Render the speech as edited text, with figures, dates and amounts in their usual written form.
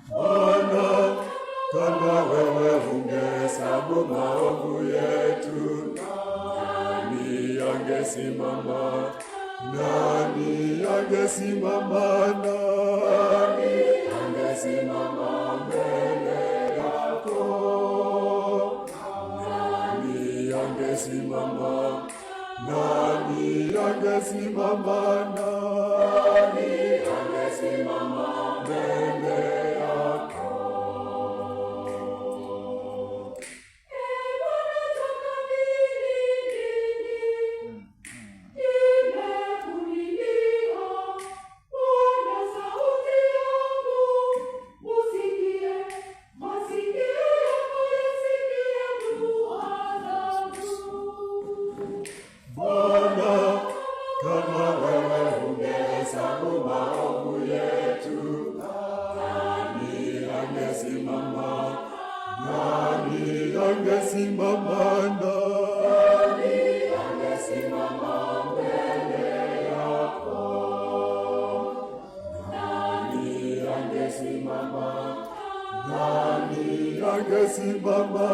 Bwana, kama wewe ungehesabu maovu yetu, nani angesimama? Nani angesimama? Nani angesimama mbele yako? Nani angesimama? Nani angesimama? Nani angesimama mbele yako? Bwana, kama wewe ungehesabu maovu yetu, nani angesimama? Nani angesimama? Nani angesimama mbele yako? Nani angesimama? Nani angesimama?